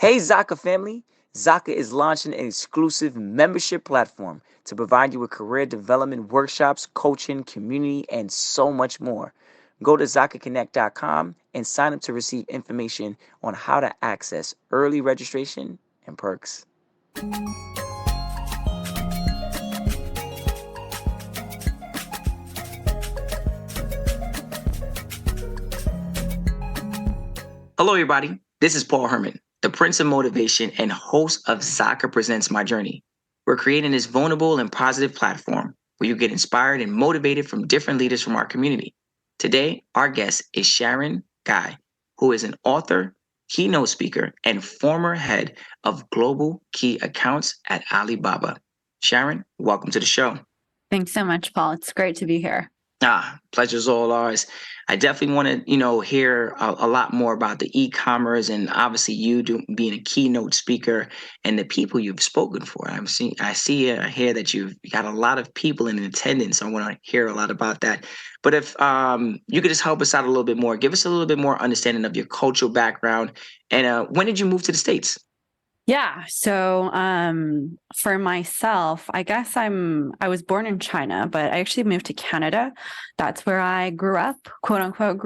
Hey, Zaka family! Zaka is launching an exclusive membership platform to provide you with career development workshops, coaching, community, and so much more. Go to ZakaConnect.com and sign up to receive information on how to access early registration and perks. Hello, everybody. This is Paul Herman, the Prince of Motivation and host of Zaka Presents My Journey. We're creating this vulnerable and positive platform where you get inspired and motivated from different leaders from our community. Today, our guest is Sharon Gai, who is an author, keynote speaker, and former head of global key accounts at Alibaba. Sharon, welcome to the show. Thanks so much, Paul. It's great to be here. Pleasure's all ours. I definitely want to, hear a lot more about the e-commerce and obviously being a keynote speaker and the people you've spoken for. I hear that you've got a lot of people in attendance. So I want to hear a lot about that. But if you could just help us out a little bit more, give us a little bit more understanding of your cultural background, and when did you move to the States? Yeah. So for myself, I guess I was born in China, but I actually moved to Canada. That's where I grew up, quote unquote,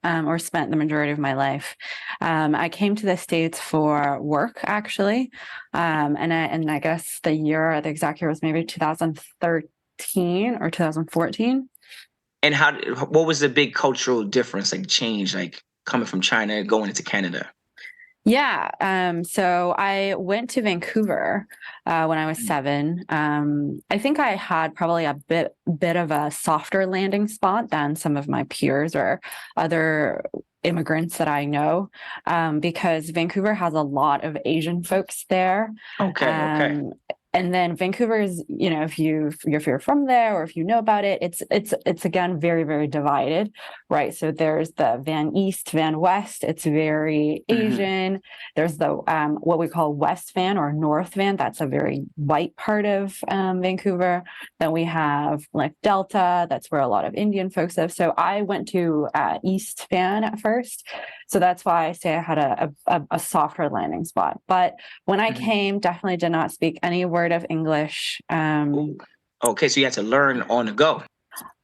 or spent the majority of my life. I came to the States for work, actually. And I guess the exact year was maybe 2013 or 2014. And what was the big cultural difference, like change, like coming from China going into Canada? Yeah. So I went to Vancouver when I was 7. I think I had probably a bit of a softer landing spot than some of my peers or other immigrants that I know, because Vancouver has a lot of Asian folks there. Okay. And then Vancouver is, if you're from there or if you know about it, it's again very, very divided, right? So there's the Van East, Van West. It's very Asian. There's the what we call West Van or North Van. That's a very white part of Vancouver. Then we have like Delta. That's where a lot of Indian folks live. So I went to East Van at first. So that's why I say I had a softer landing spot. But when I came, definitely did not speak any word of English. Okay, so you had to learn on the go.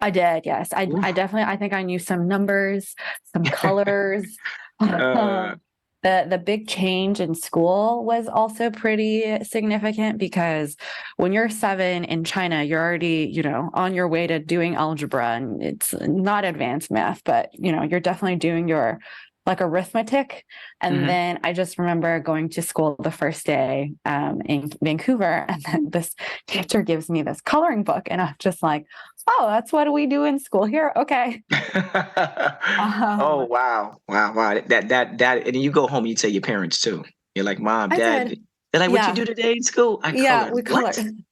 I did, yes. I definitely, I think I knew some numbers, some colors. The big change in school was also pretty significant because when you're 7 in China, you're already, on your way to doing algebra, and it's not advanced math, but you're definitely doing your like arithmetic. And then I just remember going to school the first day in Vancouver, and then this teacher gives me this coloring book, and I'm just like, oh, that's what we do in school here. Okay. Oh, wow. That, and you go home, you tell your parents too. You're like, Mom, Dad. They're like, what you do today in school? I colored. We colored.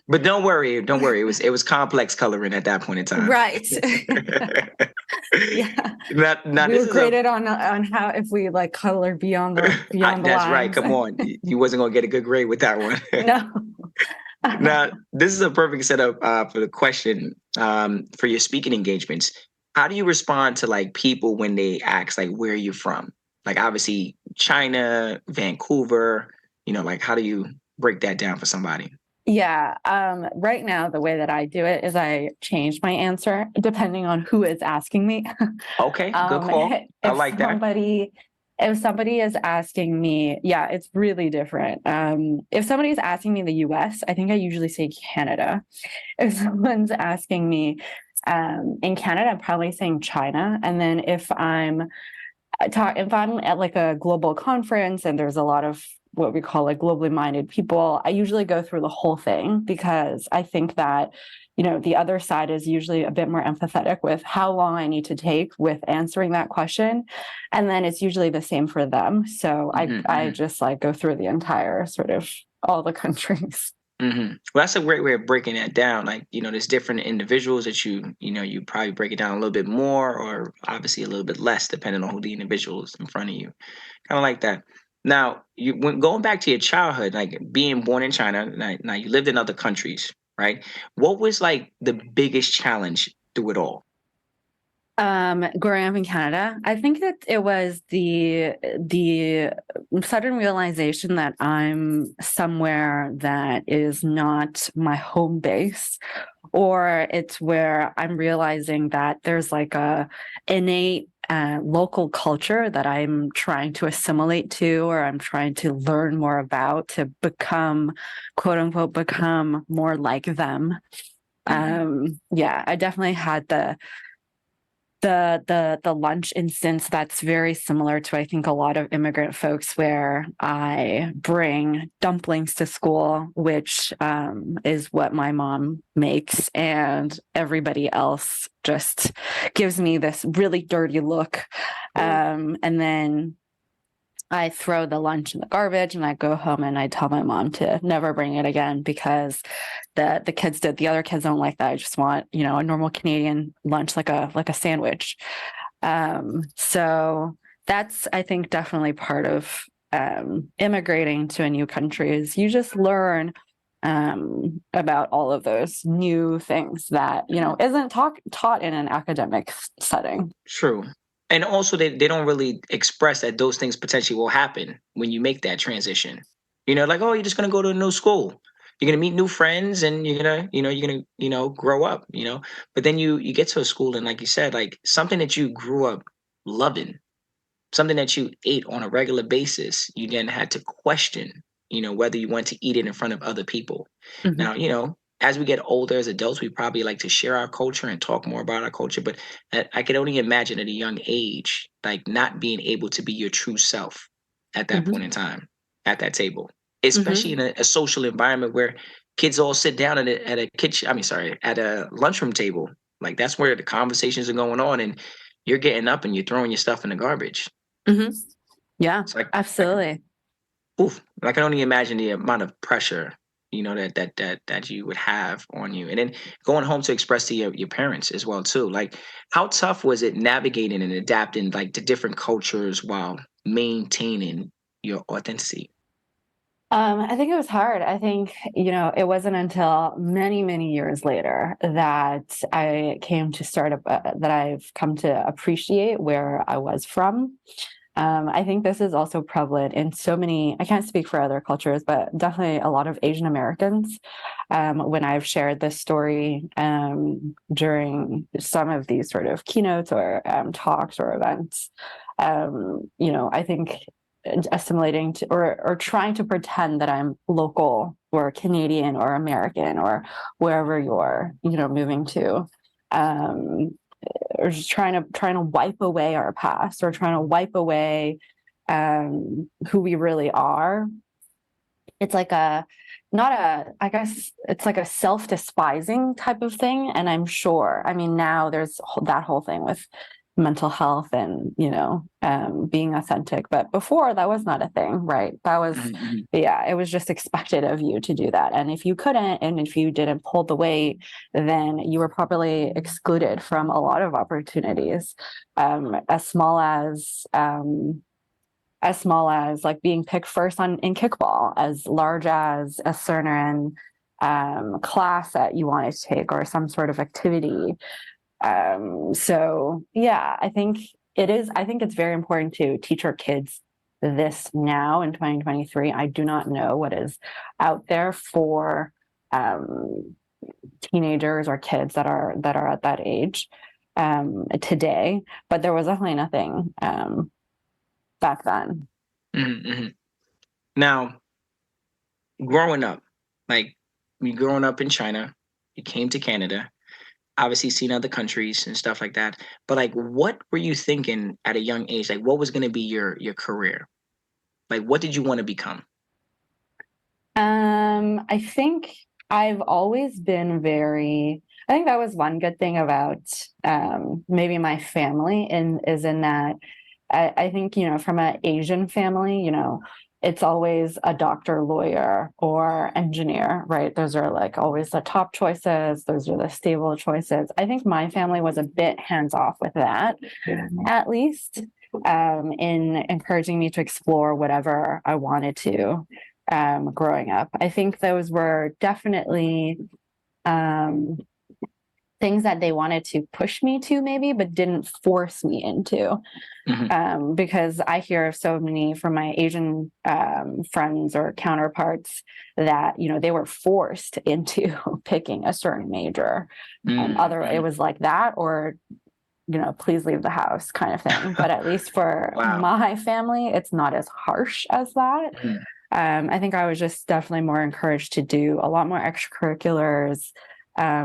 But don't worry. It was complex coloring at that point in time. Right. Yeah. Now we were graded on how if we like colored beyond the that's lines. Right. Come on, you wasn't gonna get a good grade with that one. No. Now this is a perfect setup for the question for your speaking engagements. How do you respond to like people when they ask like where you're from? Like obviously China, Vancouver. Like how do you break that down for somebody? Yeah. Right now, the way that I do it is I change my answer depending on who is asking me. Okay, good call. I like that. If somebody is asking me, yeah, it's really different. If somebody is asking me the US, I think I usually say Canada. If someone's asking me in Canada, I'm probably saying China. And then if I'm at like a global conference and there's a lot of what we call like globally minded people, I usually go through the whole thing because I think that, the other side is usually a bit more empathetic with how long I need to take with answering that question. And then it's usually the same for them. So I just like go through the entire sort of all the countries. Well, that's a great way of breaking that down. Like, there's different individuals that you probably break it down a little bit more or obviously a little bit less depending on who the individual is in front of you. Kind of like that. Now, when going back to your childhood, like being born in China, now you lived in other countries, right? What was like the biggest challenge through it all? Growing up in Canada, I think that it was the sudden realization that I'm somewhere that is not my home base, or it's where I'm realizing that there's like a innate local culture that I'm trying to assimilate to, or I'm trying to learn more about to become, quote unquote, become more like them. Yeah, I definitely had the lunch instance that's very similar to, I think, a lot of immigrant folks, where I bring dumplings to school, which is what my mom makes, and everybody else just gives me this really dirty look. And then I throw the lunch in the garbage, and I go home and I tell my mom to never bring it again, because the other kids don't like that. I just want, a normal Canadian lunch, like a sandwich. So that's, I think, definitely part of immigrating to a new country, is you just learn about all of those new things that, isn't taught in an academic setting. True. And also they don't really express that those things potentially will happen when you make that transition. Like, oh, you're just gonna go to a new school. You're gonna meet new friends and you're gonna grow up. But then you get to a school, and like you said, like something that you grew up loving, something that you ate on a regular basis, you then had to question, whether you want to eat it in front of other people. Mhm. Now, as we get older as adults, we probably like to share our culture and talk more about our culture. But I could only imagine at a young age, like not being able to be your true self at that point in time, at that table, especially in a social environment where kids all sit down at a kitchen. I mean, sorry, at a lunchroom table. Like that's where the conversations are going on, and you're getting up and you're throwing your stuff in the garbage. Mm-hmm. Yeah, So absolutely. oof, I can only imagine the amount of pressure, that you would have on you. And then going home to express to your parents as well too. Like how tough was it navigating and adapting like to different cultures while maintaining your authenticity? I think it was hard. I think, it wasn't until many, many years later that that I've come to appreciate where I was from. I think this is also prevalent in so many, I can't speak for other cultures, but definitely a lot of Asian Americans. When I've shared this story during some of these sort of keynotes or talks or events, I think assimilating to, or trying to pretend that I'm local or Canadian or American or wherever you're, moving to. Or just trying to wipe away our past, or trying to wipe away who we really are. It's like I guess it's like a self-despising type of thing. And I'm sure, I mean, now there's that whole thing with mental health and, being authentic. But before, that was not a thing, right? That was, Mhm. yeah, it was just expected of you to do that. And if you couldn't, and if you didn't pull the weight, then you were probably excluded from a lot of opportunities, as small as like being picked first in kickball, as large as a certain class that you wanted to take, or some sort of activity. So yeah, I think it's very important to teach our kids this now in 2023. I do not know what is out there for teenagers or kids that are at that age today, but there was definitely nothing back then. Mhm. Now, growing up, like you growing up in China, you came to Canada, obviously seen other countries and stuff like that. But like, what were you thinking at a young age? Like, what was going to be your career? Like, what did you want to become? I think I've always been I think that was one good thing about maybe my family, is in that I think, from an Asian family, it's always a doctor, lawyer, or engineer, right? Those are like always the top choices. Those are the stable choices. I think my family was a bit hands off with that, at least, in encouraging me to explore whatever I wanted to growing up. I think those were definitely um, things that they wanted to push me to maybe, but didn't force me into. Because I hear so many from my Asian friends or counterparts that, they were forced into picking a certain major. It was like that, or, please leave the house kind of thing. But at least for my family, it's not as harsh as that. I think I was just definitely more encouraged to do a lot more extracurriculars,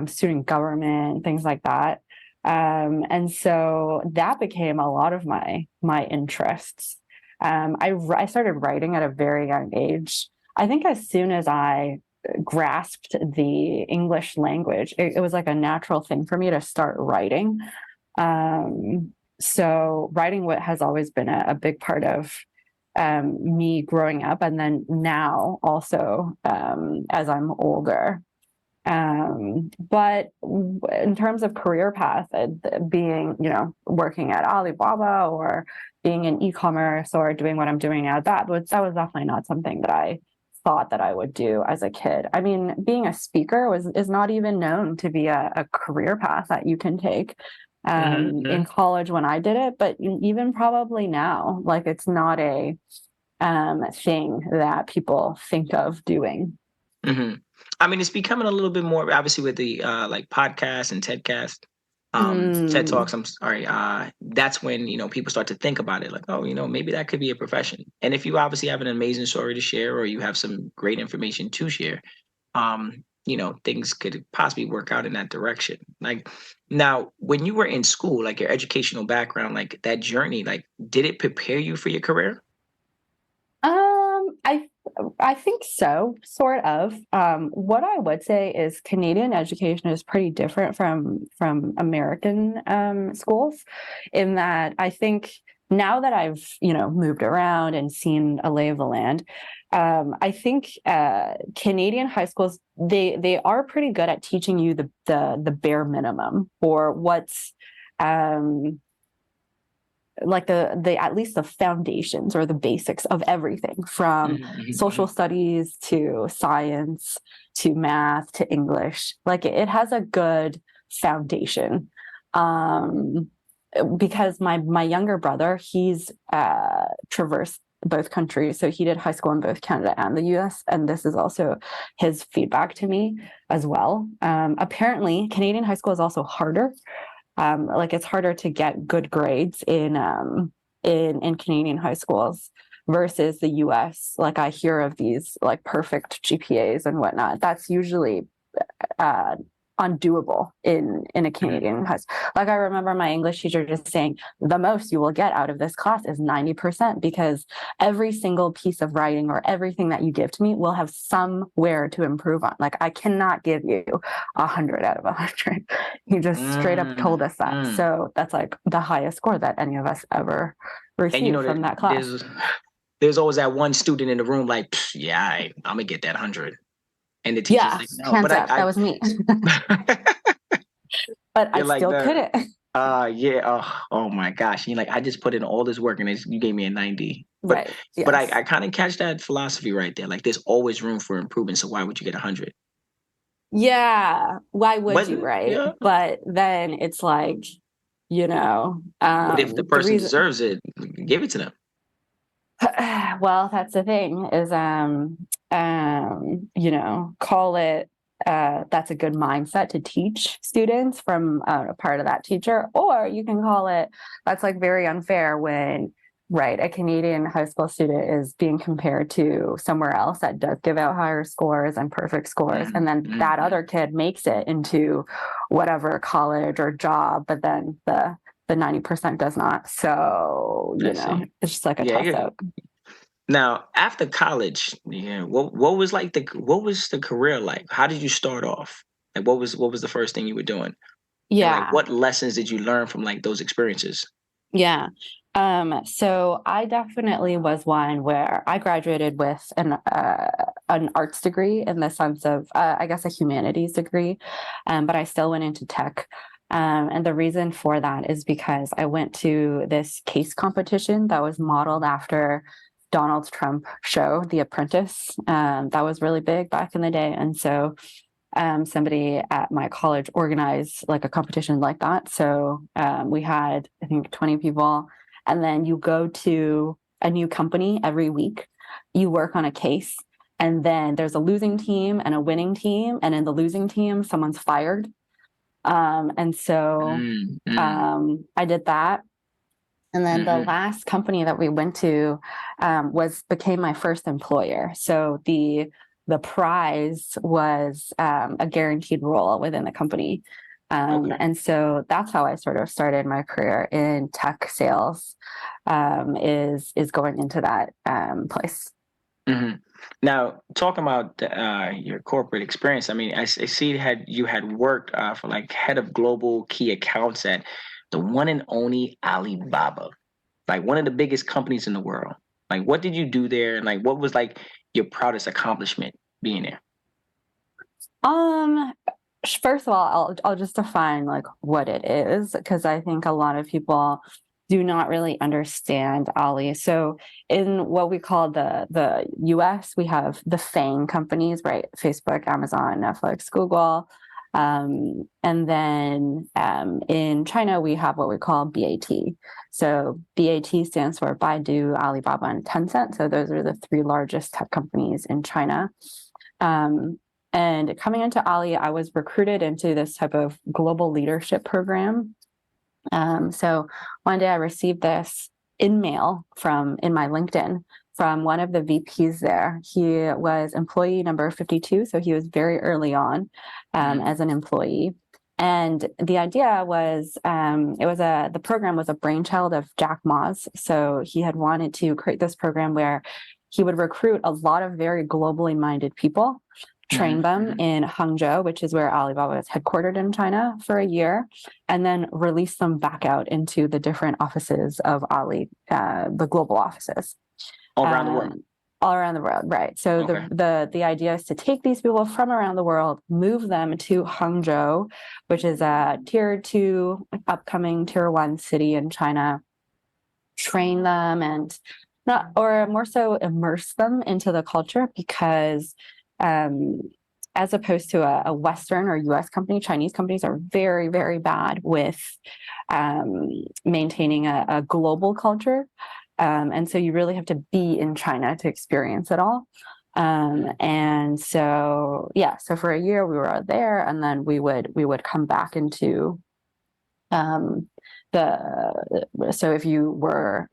student government, things like that. And so that became a lot of my interests. I started writing at a very young age. I think as soon as I grasped the English language, it was like a natural thing for me to start writing. So writing has always been a big part of me growing up, and then now also as I'm older. But in terms of career path, being, working at Alibaba or being in e-commerce or doing what I'm doing now, that was definitely not something that I thought that I would do as a kid. I mean, being a speaker is not even known to be a career path that you can take. In college when I did it, but even probably now, like, it's not a thing that people think of doing. I mean, it's becoming a little bit more, obviously, with the like podcasts and TEDcast, TED Talks. I'm sorry. That's when, people start to think about it, like, oh, maybe that could be a profession. And if you obviously have an amazing story to share, or you have some great information to share, things could possibly work out in that direction. Like, now, when you were in school, like your educational background, like that journey, like, did it prepare you for your career? I think so, sort of. What I would say is Canadian education is pretty different from American schools, in that I think now that I've moved around and seen a lay of the land, I think Canadian high schools, they are pretty good at teaching you the bare minimum, or what's like the at least the foundations or the basics of everything, from social studies to science to math to English. Like, it has a good foundation. Because my younger brother, he's traversed both countries, so he did high school in both Canada and the US, and this is also his feedback to me as well. Apparently Canadian high school is also harder. Like, it's harder to get good grades in Canadian high schools versus the US. Like, I hear of these like perfect GPAs and whatnot. That's usually undoable in a Canadian high school. Like, I remember my English teacher just saying, the most you will get out of this class is 90%, because every single piece of writing or everything that you give to me will have somewhere to improve on. Like, I cannot give you 100 out of 100. He just straight up told us that. So that's like the highest score that any of us ever received from that class. There's always that one student in the room like, yeah, I'm gonna get that 100. And the teacher's like, no, hands up, that was me. But I still couldn't. Yeah. Oh my gosh. You're like, I just put in all this work and you gave me a 90. Right. Yes. But I kind of catch that philosophy right there. Like, there's always room for improvement. So why would you get 100? Yeah. Why would you? Right. Yeah. But then it's like, but if the person deserves it, give it to them. Well, that's the thing is, call it, that's a good mindset to teach students from a part of that teacher, or you can call it, that's like very unfair when, right, a Canadian high school student is being compared to somewhere else that does give out higher scores and perfect scores. And then that other kid makes it into whatever college or job, but then the 90% does not. So, it's just like a toss-up. Now, after college, what was the career like? How did you start off? Like, what was the first thing you were doing? Yeah. And, like, what lessons did you learn from like those experiences? Yeah. So I definitely was one where I graduated with an arts degree, in the sense of, I guess, a humanities degree, but I still went into tech. And the reason for that is because I went to this case competition that was modeled after Donald Trump show, The Apprentice. That was really big back in the day. And so somebody at my college organized like a competition like that. So we had, I think, 20 people. And then you go to a new company every week. You work on a case. And then there's a losing team and a winning team. And in the losing team, someone's fired. And so I did that. And then the last company that we went to became my first employer. So the prize was a guaranteed role within the company. And so that's how I sort of started my career in tech sales, is going into that place. Mm-hmm. Now, talking about your corporate experience, I mean, I see you had worked for like head of global key accounts at the one and only Alibaba, like one of the biggest companies in the world. Like, what did you do there, and like, what was like your proudest accomplishment being there? First of all, I'll just define like what it is, because I think a lot of people do not really understand Ali. So in what we call the US, we have the FANG companies, right? Facebook, Amazon, Netflix, Google. And then in China, we have what we call BAT. So BAT stands for Baidu, Alibaba, and Tencent. So those are the three largest tech companies in China. And coming into Ali, I was recruited into this type of global leadership program. So one day I received this in my LinkedIn from one of the VPs there. He was employee number 52, so he was very early on as an employee. And the idea was, the program was a brainchild of Jack Ma's. So he had wanted to create this program where he would recruit a lot of very globally minded people, train them in Hangzhou, which is where Alibaba is headquartered in China, for a year, and then release them back out into the different offices of Ali, the global offices. All around the world. All around the world, right. So the idea is to take these people from around the world, move them to Hangzhou, which is a tier 2 upcoming tier 1 city in China, train them and more so immerse them into the culture, because as opposed to a Western or US company, Chinese companies are very, very bad with maintaining a global culture. And so you really have to be in China to experience it all. And so, so for a year we were there, and then we would come back into so if you were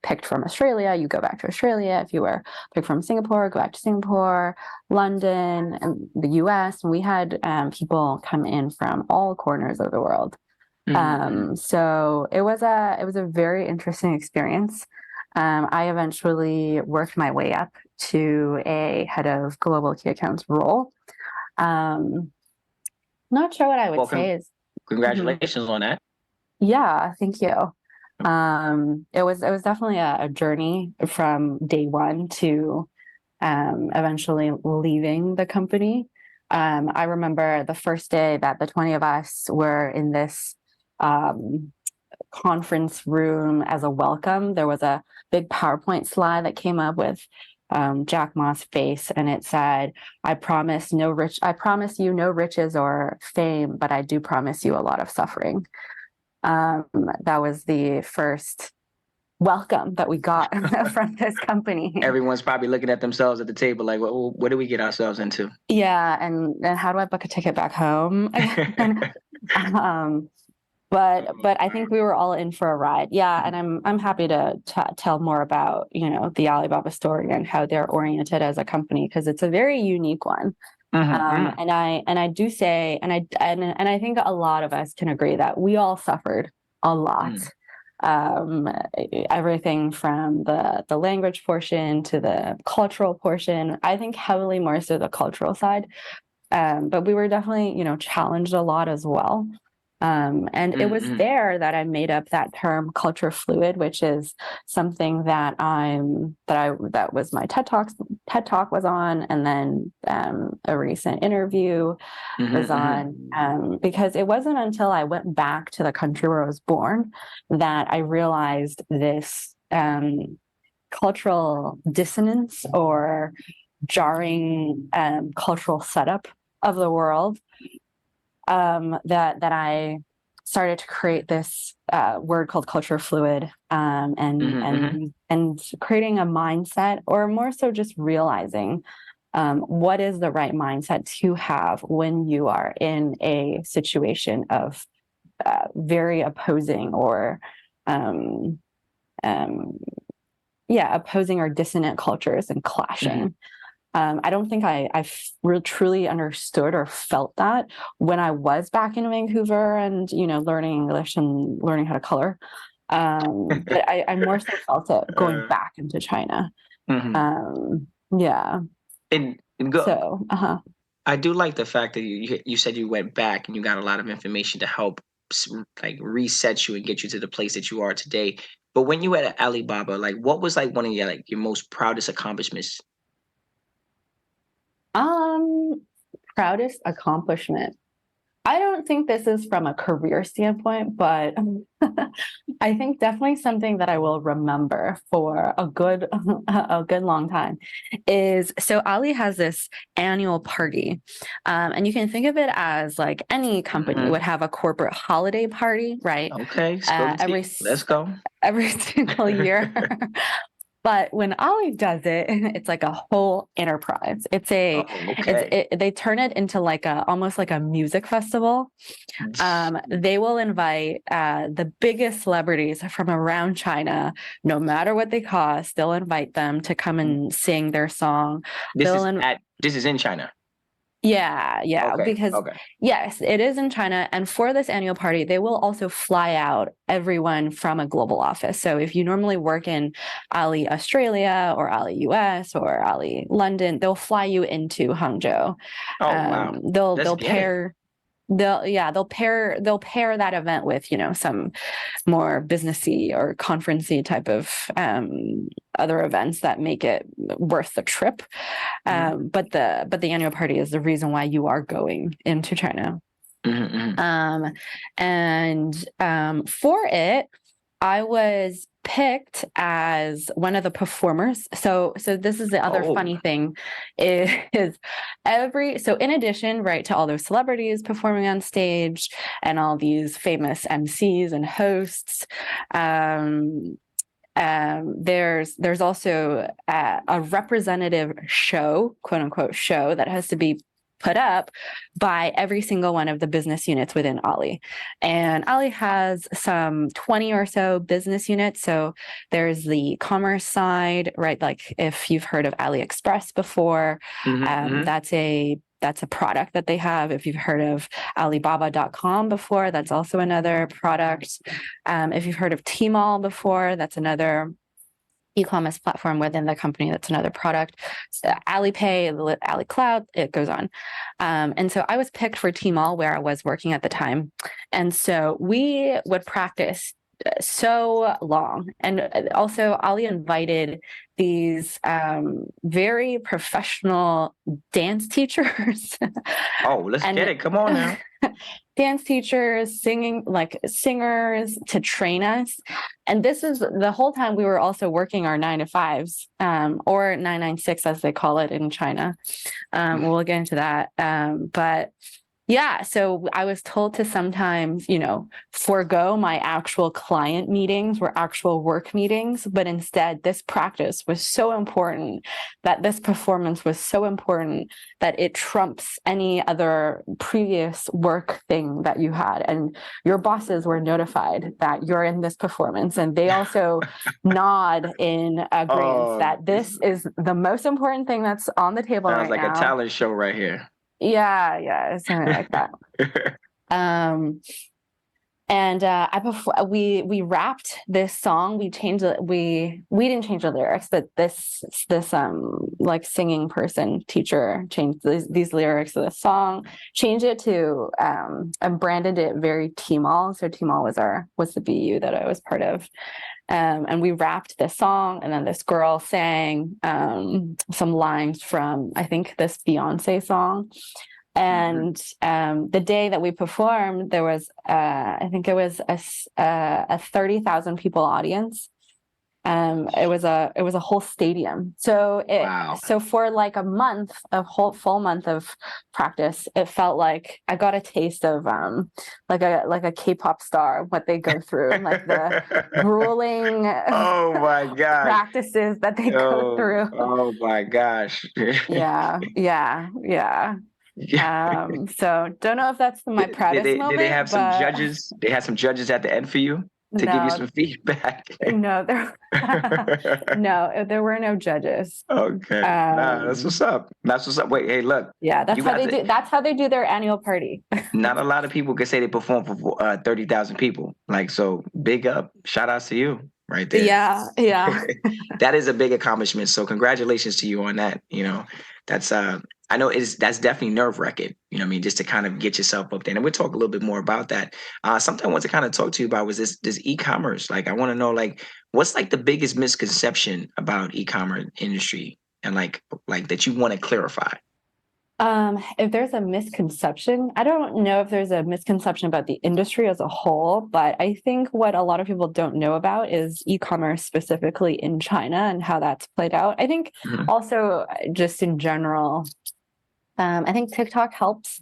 picked from Australia, you go back to Australia. If you were picked from Singapore, go back to Singapore, London, and the US. And we had people come in from all corners of the world. So it was a very interesting experience. I eventually worked my way up to a head of global key accounts role. Not sure what I would say is. Congratulations on that. Yeah, thank you. It was definitely a journey from day one to eventually leaving the company. I remember the first day that the 20 of us were in this conference room as a welcome. There was a big PowerPoint slide that came up with Jack Ma's face, and it said, I promise you no riches or fame, but I do promise you a lot of suffering. That was the first welcome that we got from this company. Everyone's probably looking at themselves at the table like, well, what did we get ourselves into? Yeah, and how do I book a ticket back home? But I think we were all in for a ride. Yeah, and I'm happy to tell more about the Alibaba story and how they're oriented as a company, because it's a very unique one. And I do say, and I think a lot of us can agree that we all suffered a lot. Everything from the language portion to the cultural portion. I think heavily more so the cultural side, but we were definitely challenged a lot as well. And it was there that I made up that term culture fluid, which is something that was my TED Talk was on, and then a recent interview was on, because it wasn't until I went back to the country where I was born that I realized this cultural dissonance or jarring cultural setup of the world, that I started to create this word called culture fluid, and creating a mindset, or more so just realizing what is the right mindset to have when you are in a situation of very opposing or opposing or dissonant cultures and clashing. I don't think I truly understood or felt that when I was back in Vancouver and, learning English and learning how to color. But I more so felt it going back into China. Yeah. And So, I do like the fact that you said you went back and you got a lot of information to help like reset you and get you to the place that you are today. But when you were at Alibaba, like what was like one of your most proudest accomplishments? Proudest accomplishment. I don't think this is from a career standpoint, but I think definitely something that I will remember for a good long time is, so Ali has this annual party, and you can think of it as like any company would have a corporate holiday party, right? Okay, let's go. Every single year. But when Ali does it, it's like a whole enterprise. They turn it into like almost like a music festival. They will invite the biggest celebrities from around China, no matter what they cost. They'll invite them to come and sing their song. This is in China. Yeah, because yes, it is in China. And for this annual party, they will also fly out everyone from a global office. So if you normally work in Ali Australia or Ali US or Ali London, they'll fly you into Hangzhou. Oh, wow. They'll pair that event with, some more businessy or conferencey type of other events that make it worth the trip. But the annual party is the reason why you are going into China. For it, I was picked as one of the performers. So this is the other funny thing is in addition, right, to all those celebrities performing on stage and all these famous MCs and hosts, there's also a representative show, quote unquote show, that has to be put up by every single one of the business units within Ali. And Ali has some 20 or so business units. So there's the commerce side, right? Like if you've heard of AliExpress before, that's a product that they have. If you've heard of Alibaba.com before, that's also another product. If you've heard of Tmall before, that's another e-commerce platform within the company. That's another product. So Alipay, Ali Cloud, it goes on. And so I was picked for Tmall, where I was working at the time. And so we would practice so long. And also Ali invited these very professional dance teachers. Let's get it. Come on now. Dance teachers, singers to train us. And this is the whole time we were also working our 9-to-5s, or 996 as they call it in China. We'll get into that. But yeah, so I was told to sometimes, forego my actual client meetings or actual work meetings, but instead this practice was so important, that this performance was so important, that it trumps any other previous work thing that you had. And your bosses were notified that you're in this performance, and they also nod in agreement that this is the most important thing that's on the table right now. Sounds like a talent show right here. Yeah, something like that. We rapped this song. We changed it. We didn't change the lyrics, but this like singing person teacher changed these lyrics of the song, changed it to and branded it very Tmall. So Tmall was the BU that I was part of. And we rapped this song, and then this girl sang some lines from, I think, this Beyonce song. And the day that we performed, there was, I think it was a 30,000 people audience. It was a whole stadium. So Wow. so for like a month, a whole full month of practice, it felt like I got a taste of like a K-pop star, what they go through, like the grueling Oh my gosh. practices that they go through. Oh my gosh. Yeah. So don't know if that's my proudest Did they have moment, some but judges? They had some judges at the end for you to give you no, some feedback. no, there were no judges. Okay. Nah, that's what's up. That's what's up. Wait, hey, look, Yeah, you got to, that's how they do their annual party. not a lot of people can say they perform for 30,000 people. Like, so big up. Shout outs to you right there. Yeah. That is a big accomplishment. So congratulations to you on that. You know, that's I know that's definitely nerve wracking, you know what I mean, just to kind of get yourself up there. And we'll talk a little bit more about that. Something I want to kind of talk to you about was this e-commerce. Like I want to know like what's like the biggest misconception about e-commerce industry and like that you want to clarify. If there's a misconception, I don't know if there's a misconception about the industry as a whole, but I think what a lot of people don't know about is e-commerce specifically in China and how that's played out. I think Mhm. also just in general, I think TikTok helps,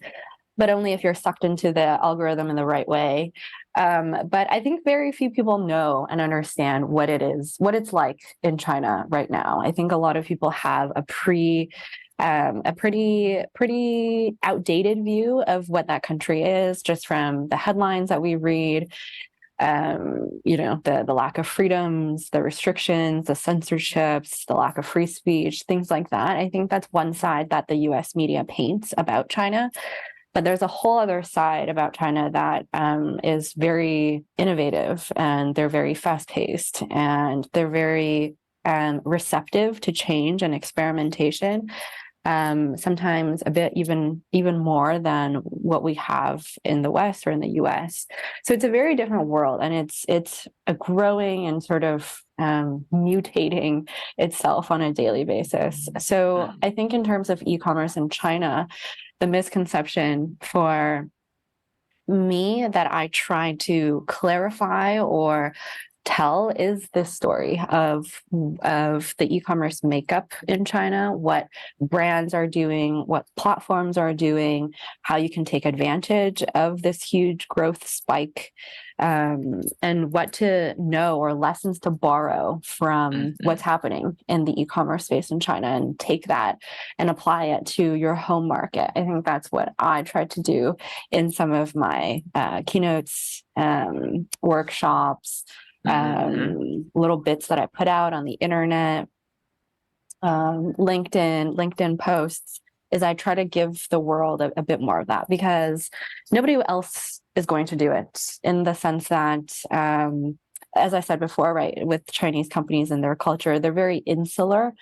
but only if you're sucked into the algorithm in the right way. But I think very few people know and understand what it is, what it's like in China right now. I think a lot of people have a pretty outdated view of what that country is, just from the headlines that we read. The lack of freedoms, the restrictions, the censorships, the lack of free speech, things like that. I think that's one side that the U.S. media paints about China. But there's a whole other side about China that is very innovative, and they're very fast-paced, and they're very receptive to change and experimentation. Sometimes a bit even more than what we have in the West or in the US. So it's a very different world, and it's a growing and sort of mutating itself on a daily basis. So I think in terms of e-commerce in China, the misconception for me that I try to clarify or tell is this story of the e-commerce makeup in China, what brands are doing, what platforms are doing, how you can take advantage of this huge growth spike, and what to know or lessons to borrow from what's happening in the e-commerce space in China, and take that and apply it to your home market. I think that's what I tried to do in some of my keynotes, workshops, little bits that I put out on the internet, LinkedIn posts, is I try to give the world a bit more of that, because nobody else is going to do it, in the sense that, as I said before, right, with Chinese companies and their culture, they're very insular.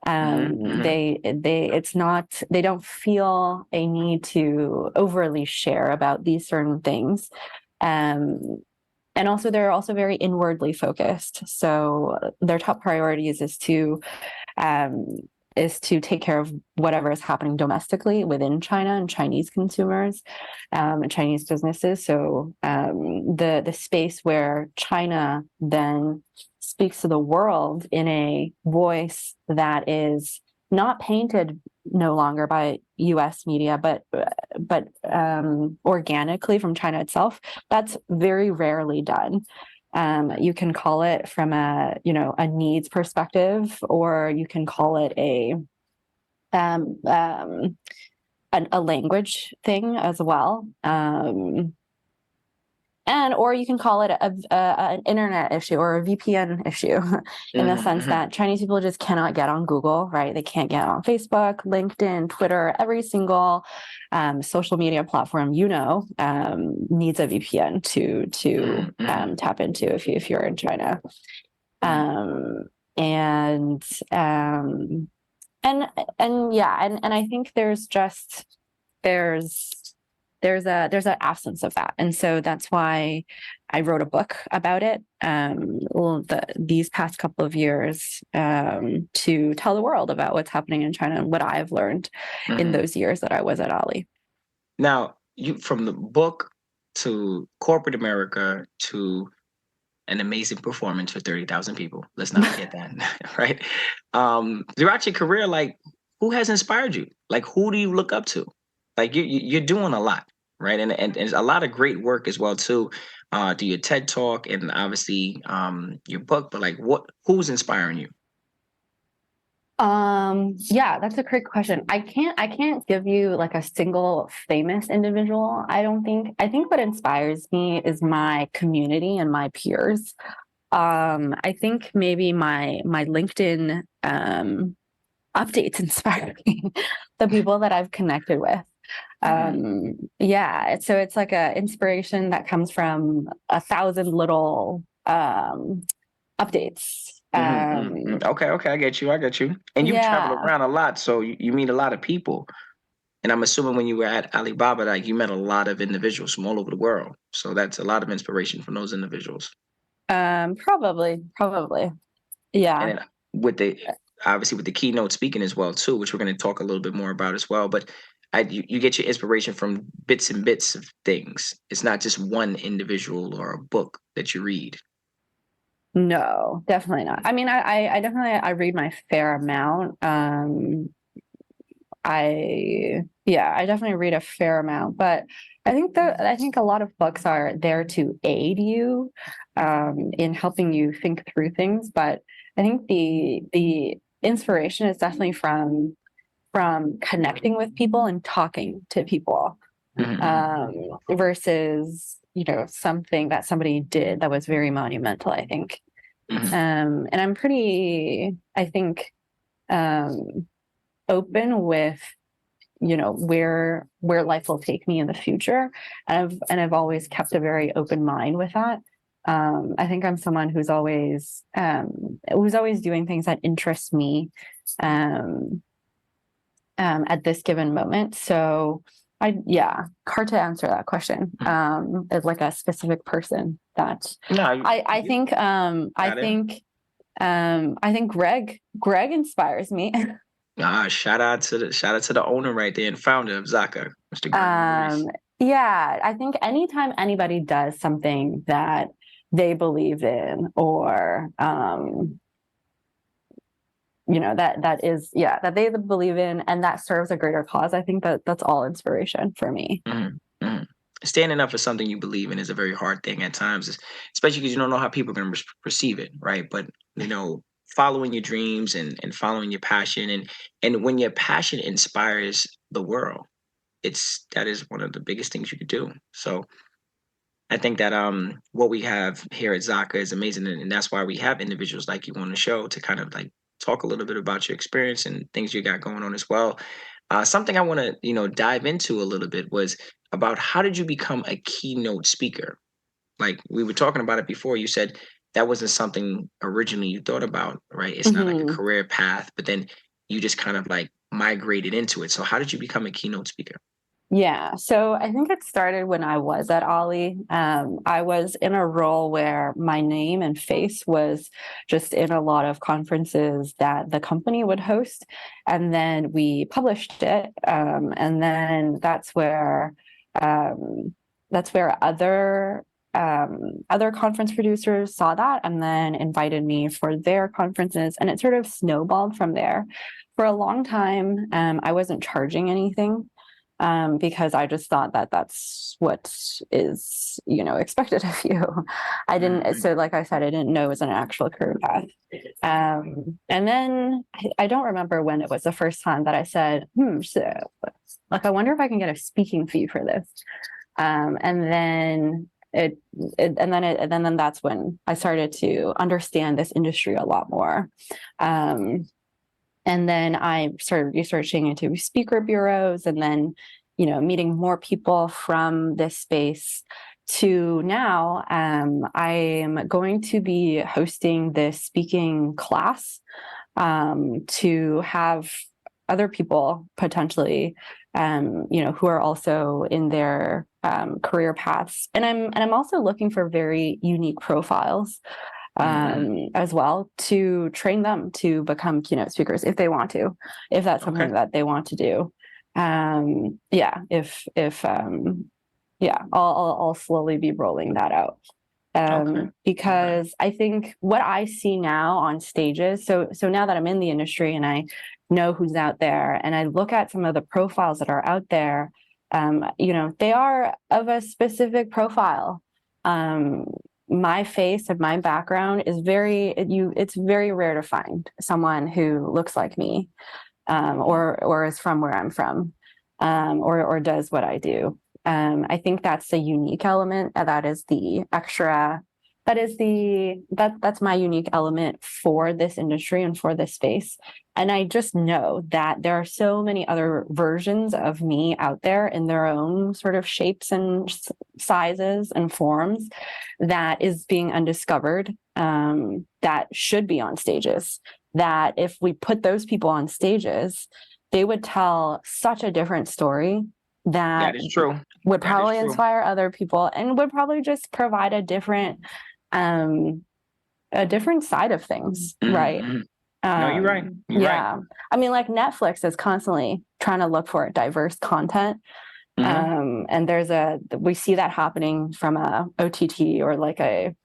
They don't feel a need to overly share about these certain things. And also, they're also very inwardly focused. So their top priorities is to take care of whatever is happening domestically within China and Chinese consumers, and Chinese businesses. So the space where China then speaks to the world in a voice that is not painted no longer by U.S. media, but organically from China itself, that's very rarely done. You can call it from a needs perspective, or you can call it a language thing as well. Or you can call it an internet issue or a VPN issue, in the sense that Chinese people just cannot get on Google, right? They can't get on Facebook, LinkedIn, Twitter, every single social media platform, needs a VPN to tap into if you're in China. And I think there's an absence of that, and so that's why I wrote a book about it these past couple of years, to tell the world about what's happening in China and what I've learned in those years that I was at Ali. Now, you from the book to corporate America to an amazing performance for 30,000 people. Let's not forget that, right? Throughout your career, like, who has inspired you? Like, who do you look up to? Like, you're doing a lot, right? And there's a lot of great work as well too. Do your TED Talk and obviously your book, but like, who's inspiring you? Yeah, that's a great question. I can't give you like a single famous individual. I don't think. I think what inspires me is my community and my peers. I think maybe my LinkedIn updates inspire me, the people that I've connected with. Yeah, so it's like a inspiration that comes from 1,000 little updates. Okay, I get you. And you travel Yeah. around a lot, so you meet a lot of people. And I'm assuming when you were at Alibaba, like you met a lot of individuals from all over the world. So that's a lot of inspiration from those individuals. Probably. And Yeah. then with the obviously with the keynote speaking as well too, which we're going to talk a little bit more about as well. But you get your inspiration from bits and bits of things. It's not just one individual or a book that you read. No, definitely not. I mean, I definitely I read my fair amount. I definitely read a fair amount, but I think a lot of books are there to aid you in helping you think through things. But I think the inspiration is definitely from connecting with people and talking to people versus something that somebody did that was very monumental, I think. And I'm pretty, I think, open with where life will take me in the future, and I've always kept a very open mind with that. I think I'm someone who's always doing things that interest me at this given moment. So hard to answer that question. As like a specific person that No, I think I think Greg inspires me. shout out to the owner right there and founder of Zaka, Mr. Greg. Yeah, I think anytime anybody does something that they believe in, or that they believe in and that serves a greater cause, I think that's all inspiration for me. Standing up for something you believe in is a very hard thing at times, especially because you don't know how people are going to perceive it, right? But following your dreams and following your passion, and when your passion inspires the world, that is one of the biggest things you could do. So I think that what we have here at Zaka is amazing, and that's why we have individuals like you on the show to kind of like talk a little bit about your experience and things you got going on as well. Something I want to dive into a little bit was about how did you become a keynote speaker? Like we were talking about it before, you said that wasn't something originally you thought about, right? It's not like a career path, but then you just kind of like migrated into it. So how did you become a keynote speaker? Yeah, so I think it started when I was at Ollie. I was in a role where my name and face was just in a lot of conferences that the company would host, and then we published it, and then that's where other conference producers saw that and then invited me for their conferences, and it sort of snowballed from there. For a long time, I wasn't charging anything. Because I just thought that that's what is, expected of you. I didn't, so like I said, I didn't know it was an actual career path. And then I don't remember when it was the first time that I said, so like, I wonder if I can get a speaking fee for this. And then that's when I started to understand this industry a lot more. And then I started researching into speaker bureaus, and then, meeting more people from this space to now. I am going to be hosting this speaking class to have other people potentially, who are also in their career paths. And I'm also looking for very unique profiles as well, to train them to become keynote speakers if they want to, if that's something that they want to do. I'll slowly be rolling that out. Because I think what I see now on stages, so now that I'm in the industry and I know who's out there, and I look at some of the profiles that are out there, they are of a specific profile. My face and my background is it's very rare to find someone who looks like me, or is from where I'm from, or does what I do. I think that's the unique element. That's my unique element for this industry and for this space. And I just know that there are so many other versions of me out there in their own sort of shapes and sizes and forms that is being undiscovered, that should be on stages. That if we put those people on stages, they would tell such a different story that is true. Would probably inspire other people and would probably just provide a different side of things, right? No, you're right. You're right. I mean, like Netflix is constantly trying to look for diverse content. And we see that happening from a OTT or like a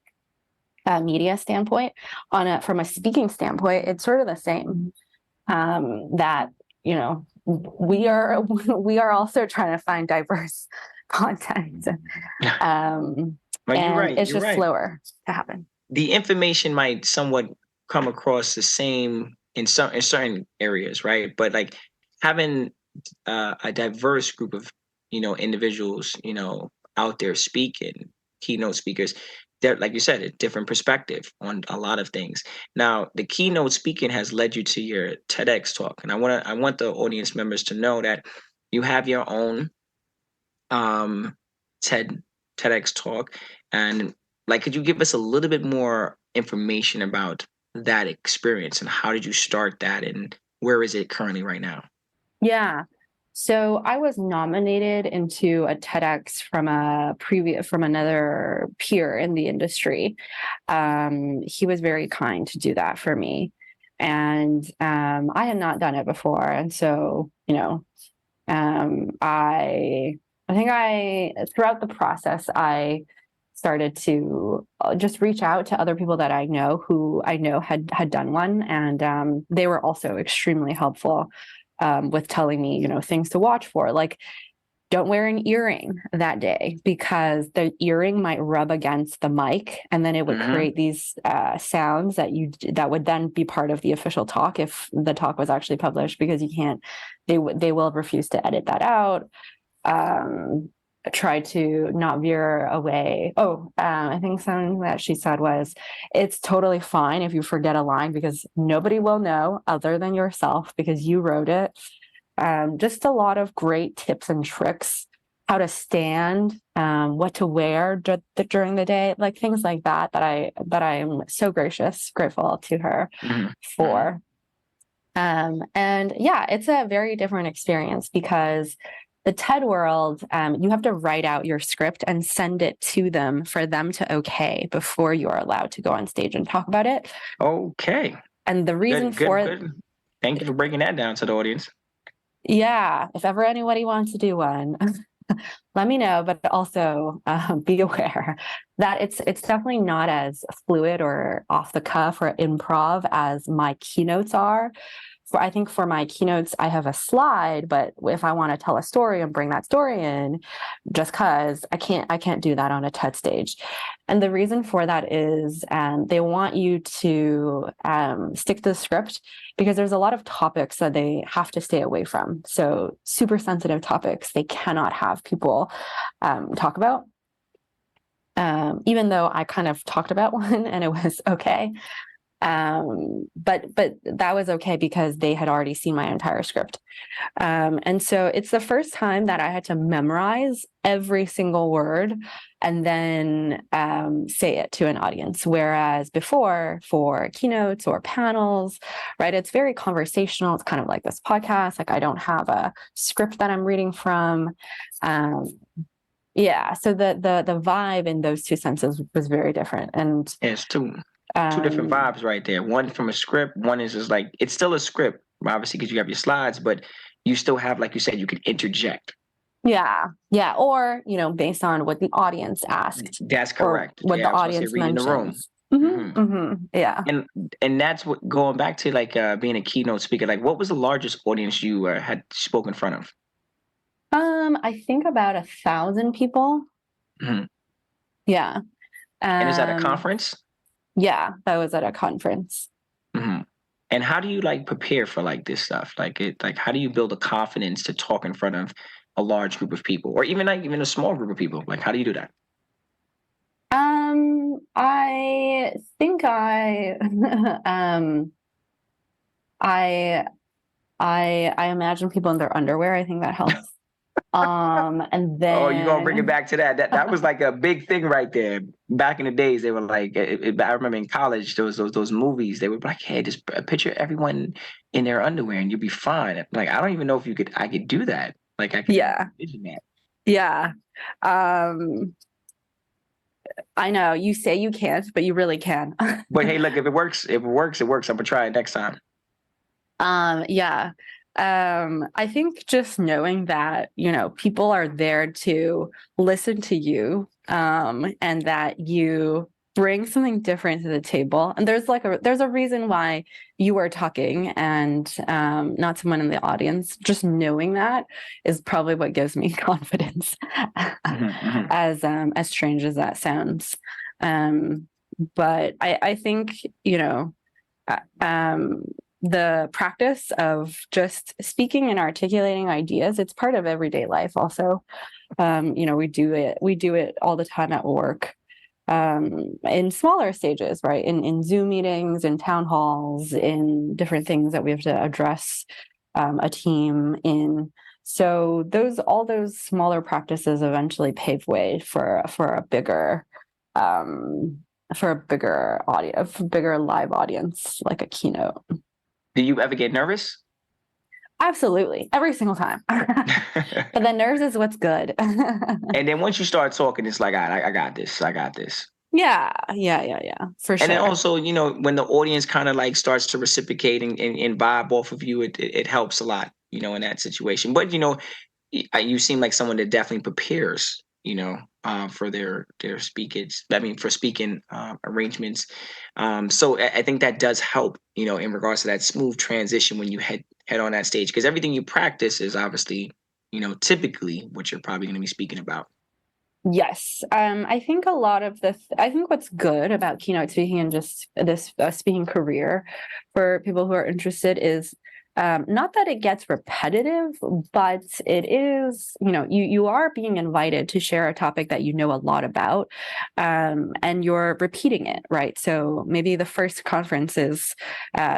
media standpoint. From a speaking standpoint, it's sort of the same. That we are also trying to find diverse content. And you're right. It's just slower to happen. The information might somewhat come across the same in certain areas, right? But like having a diverse group of individuals out there speaking, keynote speakers, they're, like you said, a different perspective on a lot of things. Now, the keynote speaking has led you to your TEDx talk, and I want the audience members to know that you have your own TEDx talk, and like, could you give us a little bit more information about that experience and how did you start that and where is it currently right now? Yeah. So I was nominated into a TEDx from another peer in the industry. He was very kind to do that for me. And I had not done it before. And so, I think throughout the process, I started to just reach out to other people that I know who I know had done one. And they were also extremely helpful with telling me, things to watch for. Like, don't wear an earring that day because the earring might rub against the mic and then it would create these sounds that would then be part of the official talk if the talk was actually published, because they will refuse to edit that out. Try to not veer away. I think something that she said was, it's totally fine if you forget a line because nobody will know other than yourself because you wrote it. Just a lot of great tips and tricks, how to stand, what to wear during the day, like things like that I am so grateful to her for. And yeah, it's a very different experience because the TED world, you have to write out your script and send it to them for them to okay before you are allowed to go on stage and talk about it. Okay. And the reason good. Thank you for breaking that down to the audience. Yeah, if ever anybody wants to do one, let me know. But also be aware that it's definitely not as fluid or off the cuff or improv as my keynotes are. I think for my keynotes, I have a slide, but if I want to tell a story and bring that story in, just because I can't do that on a TED stage. And the reason for that is they want you to stick to the script because there's a lot of topics that they have to stay away from. So super sensitive topics they cannot have people talk about. Even though I kind of talked about one and it was okay. But that was okay because they had already seen my entire script. And so it's the first time that I had to memorize every single word and then say it to an audience. Whereas before, for keynotes or panels, right, it's very conversational. It's kind of like this podcast. Like I don't have a script that I'm reading from. Yeah, so the vibe in those two senses was very different. And it's two different vibes right there. One from a script, one is just like, it's still a script, obviously, because you have your slides, but you still have, like you said, you can interject. Yeah. Yeah. Or, based on what the audience asked That's or correct. what Yeah, the I was going to say audience reading the room. mentions. Hmm. Yeah. And that's what, going back to like being a keynote speaker, like what was the largest audience you had spoken in front of? I think about 1,000 people. Hmm. Yeah. And is that a Um, conference? yeah, that was at a conference. Hmm. And how do you like prepare for like this stuff? Like how do you build a confidence to talk in front of a large group of people, or even like even a small group of people? Like how do you do that? I think I I imagine people in their underwear. I think that helps. And Oh, you're gonna bring it then back to that. That was like a big thing right there. Back in the days, they were like, I remember in college, there was those movies. They were like, hey, just picture everyone in their underwear and you'll be fine. Like, I don't even know if I could do that. Like, I could even yeah, envision that. yeah. Um, I know you say you can't, but you really can. But hey, look, if it works, it works. I'm gonna try it next time. Yeah. I think just knowing that, people are there to listen to you, and that you bring something different to the table. And there's a reason why you are talking and not someone in the audience. Just knowing that is probably what gives me confidence, Hmm. Hmm. as strange as that sounds. Um, but I think, uh, um, the practice of just speaking and articulating ideas, it's part of everyday life also. We do it all the time at work, in smaller stages, right? In Zoom meetings, in town halls, in different things that we have to address a team in. So all those smaller practices eventually pave way for a bigger um, audience, bigger live audience, like a keynote. Do you ever get nervous? Absolutely, every single time. But the nerves is what's good. And then once you start talking, it's like, I got this. I got this. Yeah, yeah, yeah, yeah, for And then sure. also, when the audience kind of like starts to reciprocate and vibe off of you, it helps a lot, in that situation. But you seem like someone that definitely prepares, for their speakers. I mean, for speaking arrangements. So I think that does help, in regards to that smooth transition when you head on that stage, because everything you practice is obviously, typically what you're probably going to be speaking about. Yes. I think I think what's good about keynote speaking and just this speaking career for people who are interested is, not that it gets repetitive, but it is, you are being invited to share a topic that you know a lot about, and you're repeating it, right? So maybe the first conference is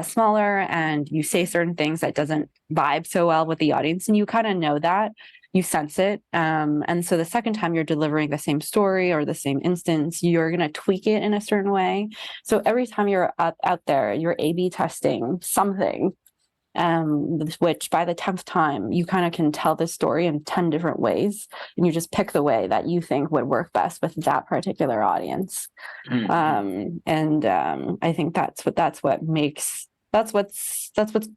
smaller and you say certain things that doesn't vibe so well with the audience, and you kind of know that, you sense it. And so the second time you're delivering the same story or the same instance, you're going to tweak it in a certain way. So every time you're out there, you're A/B testing something, which by the 10th time, you kind of can tell the story in 10 different ways. And you just pick the way that you think would work best with that particular audience. Mhm. I think that's what's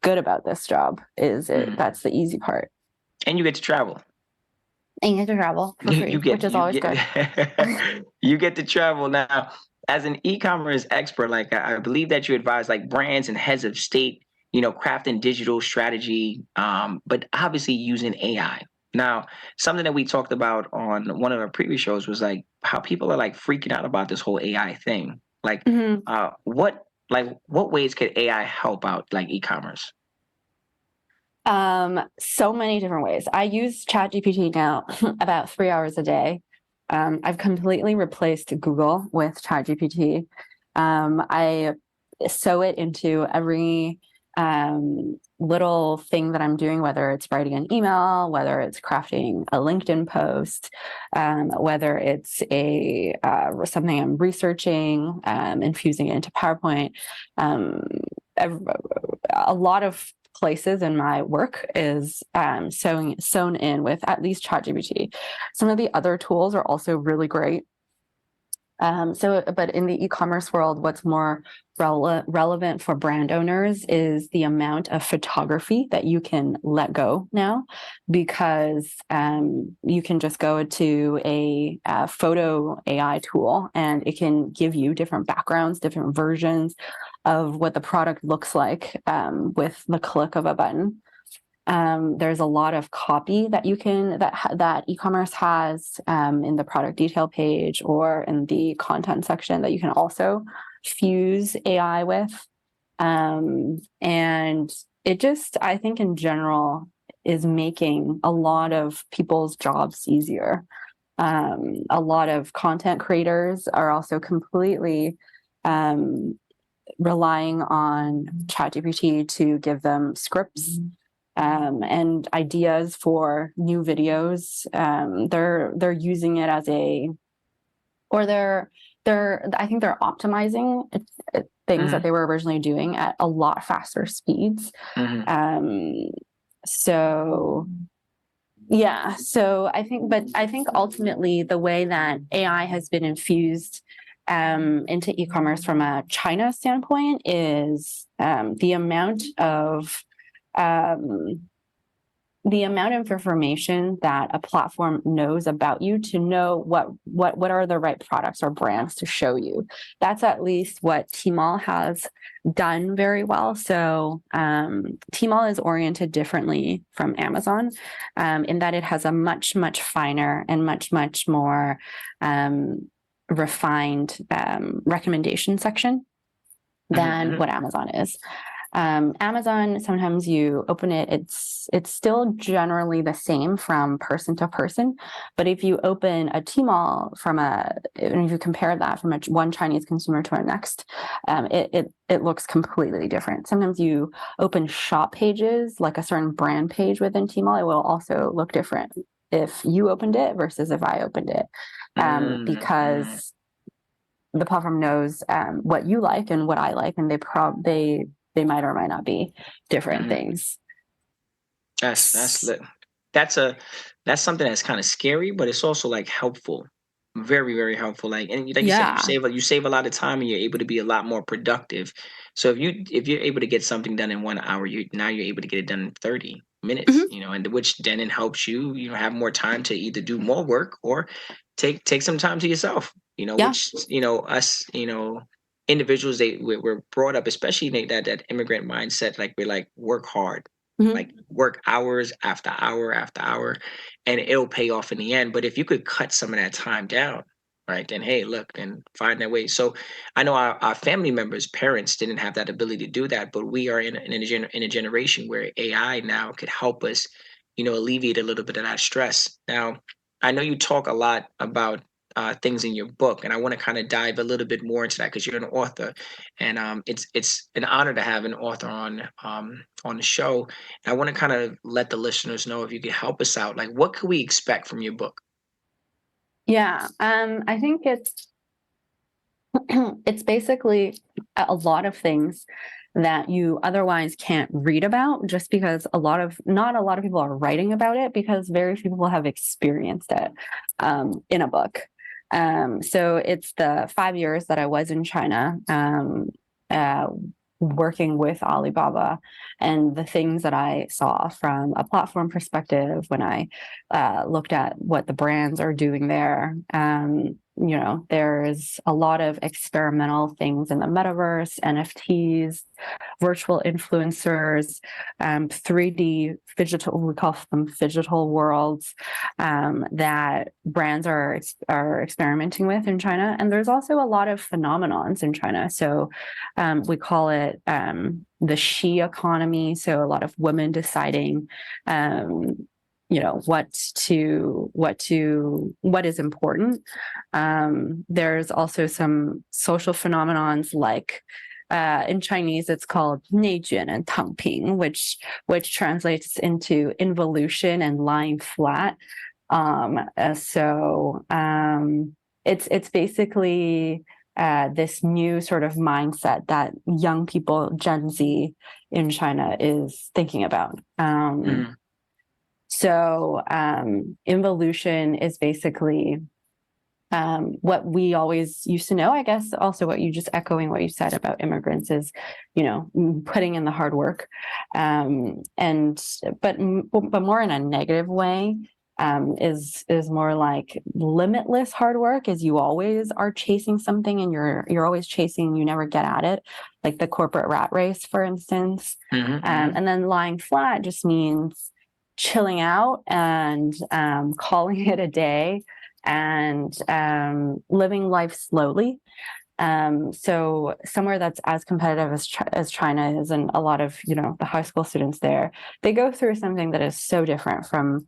good about this job is Mhm. that's the easy part. And you get to travel. And you get to travel for You you free, which get is you always get good. you get to travel now. As an e-commerce expert, like I believe that you advise like brands and heads of state, crafting digital strategy, but obviously using AI. Now, something that we talked about on one of our previous shows was like how people are like freaking out about this whole AI thing. Like, Mhm. what ways could AI help out like e-commerce? So many different ways. I use ChatGPT now about 3 hours a day. I've completely replaced Google with ChatGPT. I sew it into every little thing that I'm doing, whether it's writing an email, whether it's crafting a LinkedIn post, whether it's something I'm researching, infusing it into PowerPoint. Um, a lot of places in my work is sewn in with at least ChatGPT. Some of the other tools are also really great. But in the e-commerce world, what's more relevant for brand owners is the amount of photography that you can let go now, because you can just go to a photo AI tool and it can give you different backgrounds, different versions of what the product looks like with the click of a button. There's a lot of copy that you can that e-commerce has in the product detail page or in the content section that you can also fuse AI with. And it just, I think in general, is making a lot of people's jobs easier. A lot of content creators are also completely relying on ChatGPT to give them scripts and ideas for new videos. They're using it as I think they're optimizing things that they were originally doing at a lot faster speeds. So I think ultimately the way that AI has been infused into e-commerce from a China standpoint is the amount of information that a platform knows about you to know what are the right products or brands to show you. That's at least what Tmall has done very well. So Tmall is oriented differently from Amazon in that it has a much, much finer and much, much more refined recommendation section than what Amazon is. Amazon, sometimes you open it, it's still generally the same from person to person. But if you open a Tmall and if you compare that from one Chinese consumer to our next, it looks completely different. Sometimes you open shop pages, like a certain brand page within Tmall, it will also look different if you opened it versus if I opened it, because the platform knows what you like and what I like, and they might or might not be different things. That's something that's kind of scary, but it's also like helpful, very, very helpful. Like, and like you said, you save a lot of time and you're able to be a lot more productive. So if you're able to get something done in 1 hour, you're able to get it done in 30 minutes, and which then it helps you, have more time to either do more work or take some time to yourself, which, us, individuals, we're brought up, especially that immigrant mindset, like we're like work hard, like work hours after hour after hour, and it'll pay off in the end. But if you could cut some of that time down, right, then hey, look, then find that way. So I know our family members, parents didn't have that ability to do that, but we are in a generation where AI now could help us, alleviate a little bit of that stress. Now, I know you talk a lot about things in your book, and I want to kind of dive a little bit more into that because you're an author, and it's an honor to have an author on the show. And I want to kind of let the listeners know, if you could help us out, like what could we expect from your book? Yeah, I think it's basically a lot of things that you otherwise can't read about, just because not a lot of people are writing about it, because very few people have experienced it in a book. So it's the 5 years that I was in China, working with Alibaba, and the things that I saw from a platform perspective when I looked at what the brands are doing there. There's a lot of experimental things in the metaverse, NFTs, virtual influencers, 3D we call them digital worlds, that brands are experimenting with in China. And there's also a lot of phenomenons in China. So we call it the she economy. So a lot of women deciding what is important. There's also some social phenomenons, like in Chinese it's called 内卷 and 躺平, which translates into involution and lying flat. It's basically this new sort of mindset that young people, Gen Z in China, is thinking about. So involution is basically what we always used to know, I guess, also what you just echoing what you said about immigrants is, putting in the hard work, but more in a negative way, is more like limitless hard work, is you always are chasing something and you're always chasing, you never get at it, like the corporate rat race, for instance. And then lying flat just means chilling out and calling it a day and living life slowly. So somewhere that's as competitive as China is, and a lot of, the high school students there, they go through something that is so different from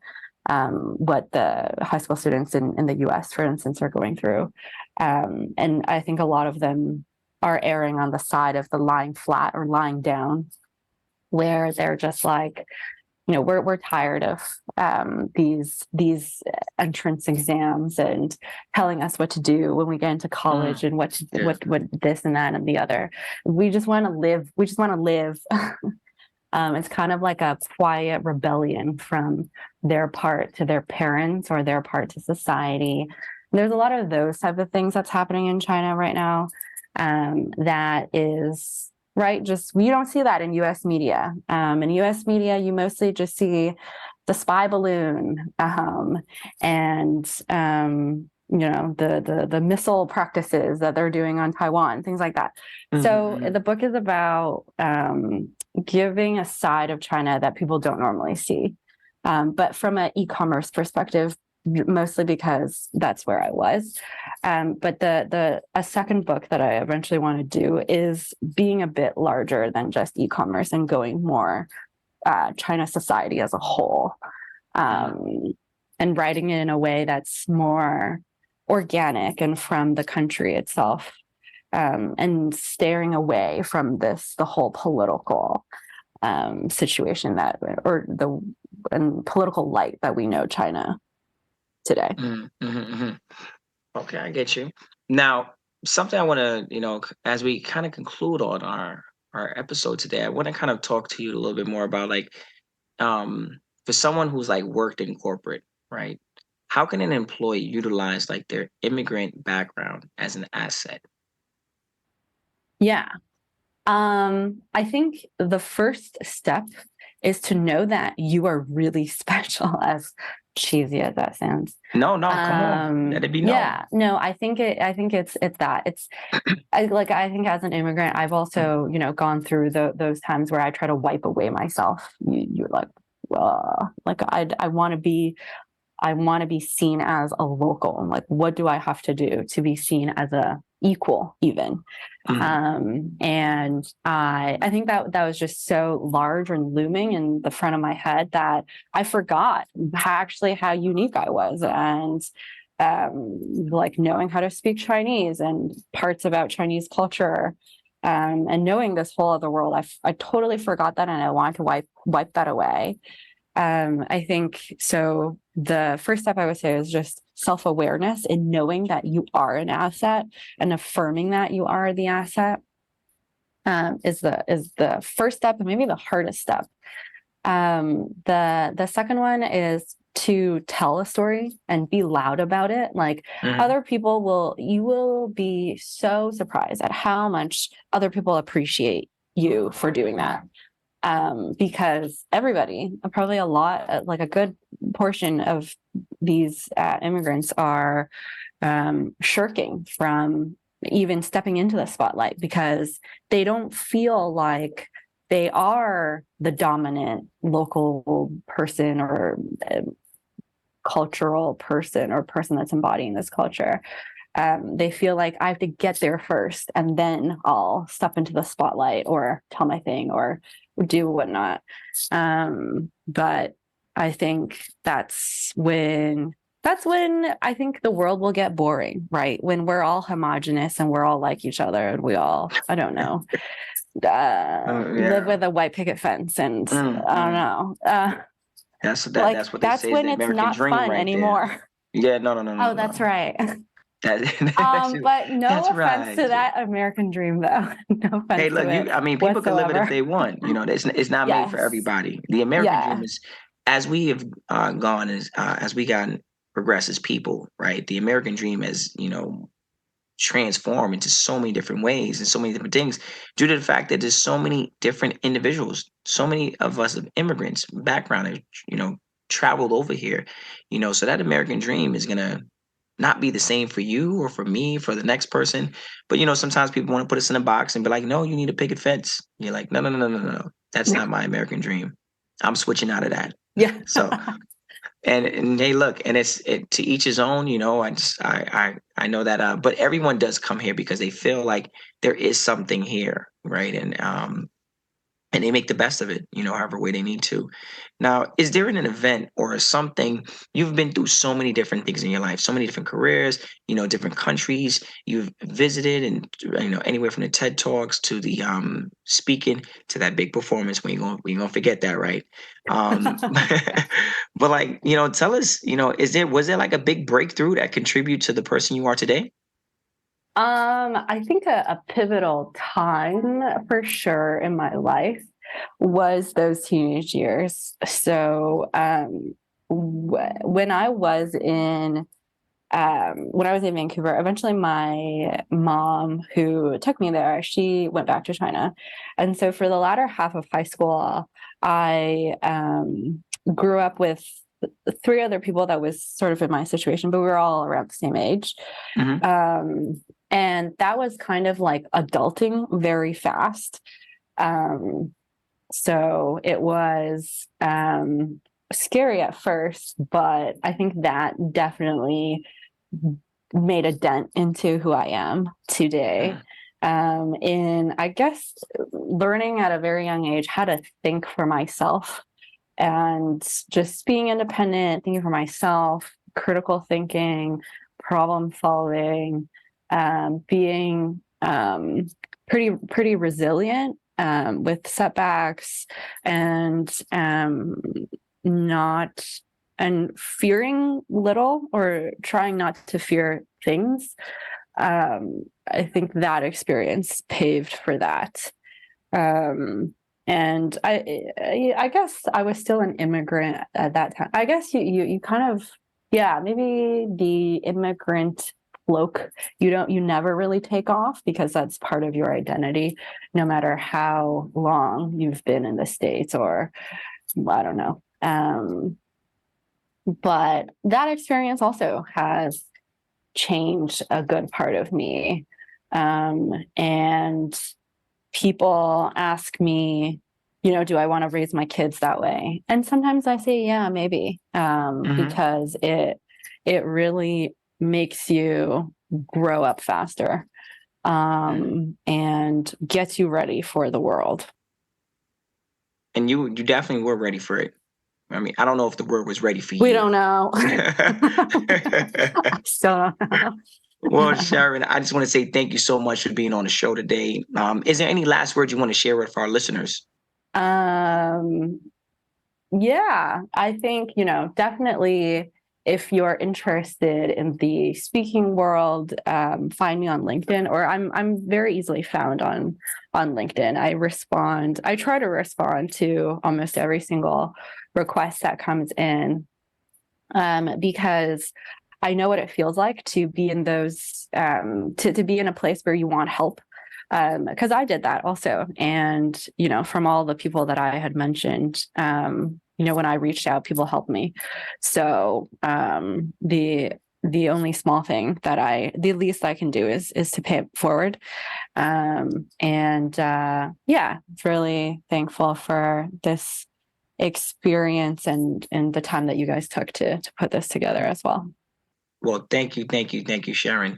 what the high school students in the US, for instance, are going through. And I think a lot of them are erring on the side of the lying flat or lying down, where they're just like, we're tired of these entrance exams and telling us what to do when we get into college and what this and that and the other. We just want to live. We just want to live. It's kind of like a quiet rebellion from their part to their parents or their part to society. There's a lot of those type of things that's happening in China right now. That is right. Just, we don't see that in U.S. media. In U.S. media, you mostly just see the spy balloon and the missile practices that they're doing on Taiwan, things like that. So the book is about giving a side of China that people don't normally see, but from an e-commerce perspective, mostly because that's where I was. But a second book that I eventually want to do is being a bit larger than just e-commerce and going more China society as a whole, and writing it in a way that's more organic and from the country itself, and staring away from the whole political situation and political light that we know China today. Okay, I get you. Now, something I want to, as we kind of conclude on our episode today, I want to kind of talk to you a little bit more about, like, for someone who's like worked in corporate, right? How can an employee utilize like their immigrant background as an asset? Yeah. I think the first step is to know that you are really special, as cheesy as that sounds. No, come on. Let it be known. Yeah, no, I think it's that. I think as an immigrant, I've also, gone through those times where I try to wipe away myself. You're like, well, like I want to be seen as a local. Like, what do I have to do to be seen as a equal, even? And I think that was just so large and looming in the front of my head that I forgot how unique I was, and like knowing how to speak Chinese and parts about Chinese culture, and knowing this whole other world. I totally forgot that, and I wanted to wipe that away. I think so. The first step I would say is just self-awareness and knowing that you are an asset and affirming that you are the asset, is the first step, and maybe the hardest step. The second one is to tell a story and be loud about it. Like, other people you will be so surprised at how much other people appreciate you for doing that. Because everybody, probably a lot, like a good portion of these immigrants are shirking from even stepping into the spotlight because they don't feel like they are the dominant local person or cultural person or person that's embodying this culture. They feel like I have to get there first and then I'll step into the spotlight or tell my thing or do whatnot. But I think that's when I think the world will get boring, right? When we're all homogenous and we're all like each other and we all, I don't know, live with a white picket fence and I don't know. That's what they say. When the it's American not dream fun right anymore. There. Yeah, no. Oh, that's right. But no offense to that American dream, though. No offense. Hey, look, to it people can live it if they want. It's not made for Yes. everybody. The American dream is, as we have as we gotten progress as people, right? The American dream has, transformed into so many different ways and so many different things due to the fact that there's so many different individuals, so many of us of immigrants background have, traveled over here, so that American dream is gonna not be the same for you or for me, for the next person. But sometimes people want to put us in a box and be like, no, you need a picket fence. You're like, no, no, no, no, no, no. That's not my American dream. I'm switching out of that. Yeah. So and hey, look, and it's to each his own. I know that, but everyone does come here because they feel like there is something here, right? And they make the best of it, however way they need to. Now, is there an event or something you've been through so many different things in your life, so many different careers, different countries you've visited, and anywhere from the TED Talks to the speaking to that big performance when you're gonna forget that, right? But like, tell us, was there like a big breakthrough that contribute to the person you are today? I think a pivotal time for sure in my life was those teenage years. So when I was in Vancouver, eventually my mom, who took me there, she went back to China, and so for the latter half of high school, I grew up with three other people that was sort of in my situation, but we were all around the same age. Mm-hmm. And that was kind of like adulting very fast. So it was scary at first, but I think that definitely made a dent into who I am today. In, I guess, learning at a very young age how to think for myself and just being independent, thinking for myself, critical thinking, problem solving, being pretty resilient with setbacks, and not and fearing little or trying not to fear things. I think that experience paved for that. And I guess I was still an immigrant at that time. I guess you kind of, yeah, maybe the immigrant cloak, you never really take off because that's part of your identity, no matter how long you've been in the States, or I don't know. But that experience also has changed a good part of me. And people ask me, do I want to raise my kids that way? And sometimes I say, yeah, maybe, because it really makes you grow up faster, and gets you ready for the world. And you definitely were ready for it. I mean, I don't know if the word was ready for you. We don't know. I still don't know. Well, Sharon, I just want to say thank you so much for being on the show today. Is there any last words you want to share with our listeners? Yeah, I think, definitely if you're interested in the speaking world, find me on LinkedIn, or I'm very easily found on LinkedIn. I try to respond to almost every single request that comes in, because I know what it feels like to be in those, to be in a place where you want help. Because I did that also. And, from all the people that I had mentioned, when I reached out, people helped me. So the only small thing the least I can do is to pay it forward. Really thankful for this experience and the time that you guys took to put this together as well. Well, thank you, Sharon,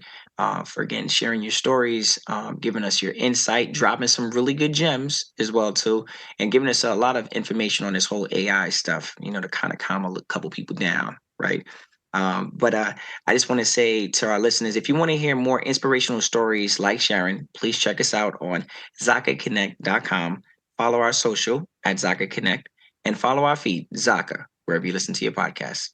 for again sharing your stories, giving us your insight, dropping some really good gems as well too, and giving us a lot of information on this whole AI stuff. To kind of calm a couple people down, right? But I just want to say to our listeners, if you want to hear more inspirational stories like Sharon, please check us out on ZakaConnect.com. Follow our social at Zaka Connect, and follow our feed, Zaka, wherever you listen to your podcasts.